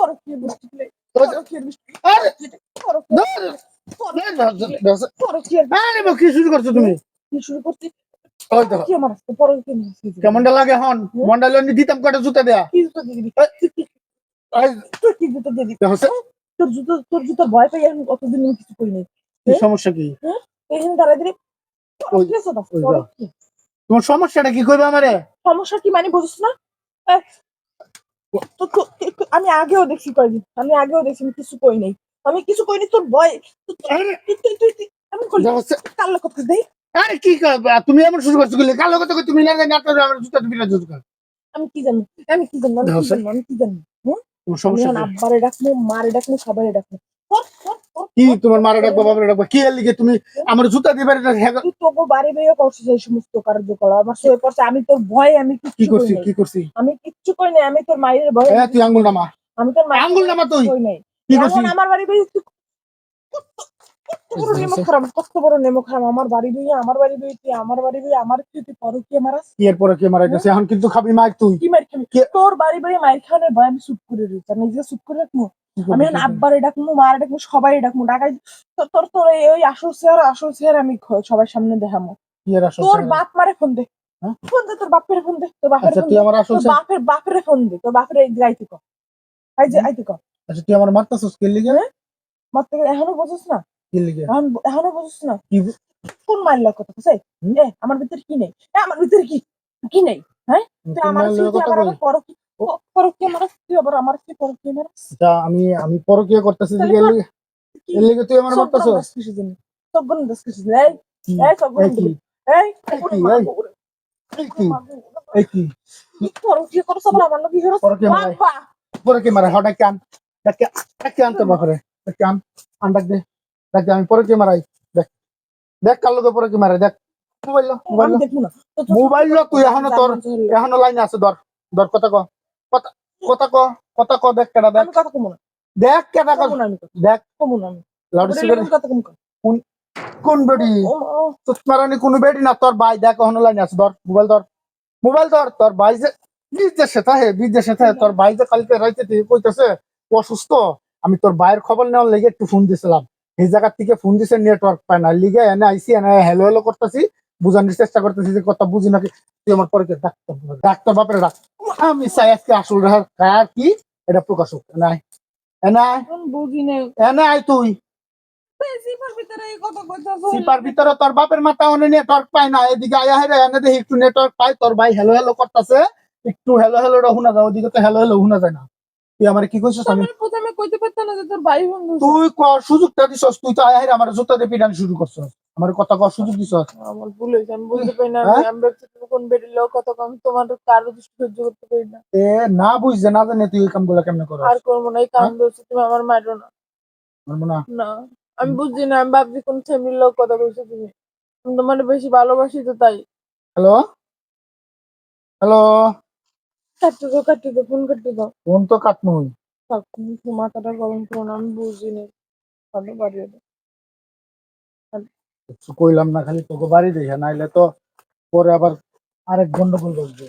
পরকীয়া দৃষ্টিতে পরকীয়া দৃষ্টি আরে আরে কি শুরু করছো তুমি? কি শুরু করছি? ওই দেখো কি আমার পরকীয়া দৃষ্টি কেমনটা লাগে হন মন্ডাল দিতাম কটা জুতা দেয়া কি জুতো দিয়ে দিবি? এই তুই কি জুতো দিয়ে দিবি? দেখো তোর জুতোর ভয় পেয়ে আমি অতদিন আমি কিছু করি নাই। কি সমস্যা কি? হ্যাঁ এখানে দাঁড়াই দিলে ওই পরকীয়া সদা ওই যাও। পরকীয়া তোমার সমস্যাটা কি কইবে আমারে? সমস্যা কি মানে বুঝছ না? এ, আমি আগেও দেখছি কয়দিন আমি আগেও দেখছি আমি কিছু কই নাই আমি কিছু কইনি তোর ভয় আরে এমন করলি দেখো কাল্লা করতে দেই আরে কি তুমি এমন শুরু করছো বলে কালো কথা কই তুমি না জানি আপনারা আমার জুতা দিবি না জুতা আমি কি জানি আমি কি জানি আমি দেখো কি জানি আমি কি জানি হ্যাঁ তোমার আমি সমস্যা এখন কি? আব্বারে ডাকবো মারে ডাকবো সবাই ডাকবো কি তোমার মারা ডাকবো বাবারে ডাকবো কি এর লিগে তুমি আমার জুতা দিবার তুই তোকে বাড়ি বেরিয়ে করছিস এই সমস্ত কার্যকলাপ আমার সয়ে পড়ছে আমি তোর ভয়ে আমি কি কিচ্ছু করি করছি নাই কি করছি? আমি কিচ্ছু করি নাই আমি তোর মায়ের ভয়ে এ তুই আঙ্গুল নামা আমি তোর মায়ের আঙ্গুল নামা তুই কই নাই কি করছি? এখন আমার বাড়ি বেরিয়ে কত বড় নেমো খারাপ কত বড় নেমো খারাপ আমার বাড়ি বইয়ে আমার বাড়ি বইয়ে তুই আমার বাড়ি বইয়ে আমার তুই পরকীয়া মারাস কি এর পরে কি মারা গেছে এখন কিন্তু খাবি মাইক তুই কি মার খাবি তোর বাড়ি বাড়ি মার খাওয়ানোর ভয় আমি চুপ করে রয়েছি আমি নিজে চুপ করে রাখবো আমি এখন আব্বারে ডাকবো মারে ডাকবো সবাই ডাকবো ডাকাই তোর তোর ওই আসল চেহারা আমি সবার সামনে দেখাবো কি এর আসল তোর চেহারা? বাপ মারে ফোন দে হ্যাঁ? ফোন দে তোর বাপের ফোন দে তোর বাপের আচ্ছা ফোন তুই দে আমার আসল তোর বাপের ফোন দে তোর বাপের এই যাইতে কর আইতে কর আচ্ছা তুই আমার মারতাছস কি লিগে? হ্যাঁ মারতে এখনো বুঝছিস না কি লিগে? এখনো বুঝছিস না কি কোন মাইল কথা বুঝছে আমার ভিতরে কি নেই আমার ভিতরে কি কি নেই হ্যাঁ তুই কোন আমার মাইলের কথা আবার কই? আমার পরকীয়া মারাস তুই আবার আমার কি পরকীয়া মারাস আচ্ছা আমি পরকীয়া করতেছি তাহলে দিকে কর কি এর লিগে তুই আমার মারতাছস? সবগুলো দাস কিছু এই কি এই সবগুলো এই কি এই এই কি এই কি এই কি পরকীয়া করছ আবার আমার লাগি হরস পরকীয়া মারাই বাবা পরকীয়া মারাই হঠাৎ কান ডাক আন তোর বাপরে কান আন্ডাক দে ডাক আমি পরকীয়া মারাই দেখ দেখ কাল লোকে পরকীয়া মারাই দেখ মোবাইল মোবাইল আমি দেখবো না মোবাইল তুই এখনো লাইনে আছে ধর ধর কথা ক কথা কথা ক কথা ক দেখ কেডা দেখ আমি কথা কমু না দেখ কেডা কমু না আমি দেখ কমু না আমি লাউড স্পিকার কথা কমু কোন কোন বেডি তোর মারানি কোন বেডি না তোর ভাই দেখ এখনো লাইনে আছে ধর মোবাইল ধর তোর ভাই যে বিদেশে থাকে তোর ভাই যে কালকে রাইতে তুই কইতেছে অসুস্থ আমি তোর ভাইয়ের খবর নেওয়ার লেগে একটু ফোন দিছিলাম এই জায়গা থেকে ফোন দিছে নেটওয়ার্ক পায় না লিগে এনে আইসি এনে হ্যালো হ্যালো করতেছি বুঝানোর চেষ্টা করতেছি যে কথা বুঝি নাকি তুই আমার পরে ডাক্তার বাপরে ডাক আমি চাই আজকে আসল রাহার কি এটা প্রকাশ হোক নাই এনাই বুঝি না এনাই তুই সিপার ভিতরে এই কথা কইতাছ সিপার ভিতরে তোর বাপের মাথা অনে নেটওয়ার্ক পায় না এদিকে আয়া হেরে এনে দেখি একটু নেটওয়ার্ক পায় তোর ভাই হ্যালো হ্যালো করতেছে একটু হ্যালো হ্যালো শোনা যায় ওদিকে তো হ্যালো হ্যালো শোনা যায় না তুই আমার কি কইছিস আমি প্রথমে কইতে পারতাম না যে তোর ভাই বন্ধু তুই সুযোগটা দিছস তুই তো আয়া হেরে আমার জুতা দিয়ে পিটানি শুরু করছস আমার কথা কর সুযোগ দিছস আমার ভুল হয়েছে আমি বুঝতে পারি না হ্যাঁ? আমি ভাবছি তুমি কোন বেরিয়ে লোক কত কম তোমার কারো দৃষ্টি সহ্য করতে পারি না এ না বুঝছে না জানে তুই এই কামগুলো কেমনে করস আর করবো না এই কারণ বলছি তুমি আমার মারো না মারবো না না আমি বুঝছি না আমি ভাবছি কোন ফ্যামিলির লোক কথা বলছো তুমি আমি তোমার বেশি ভালোবাসি তো তাই হ্যালো হ্যালো কাটতে দাও ফোন কাটতে দাও ফোন তো কাটনুই থাক, তুমি একটু মাথাটা গরম করো না আমি বুঝি না ভালো বাড়িয়ে দাও কিছু কইলাম না খালি তোকে বাড়ি দেখে নাইলে তো পরে আবার আরেক গন্ডগোল বসবে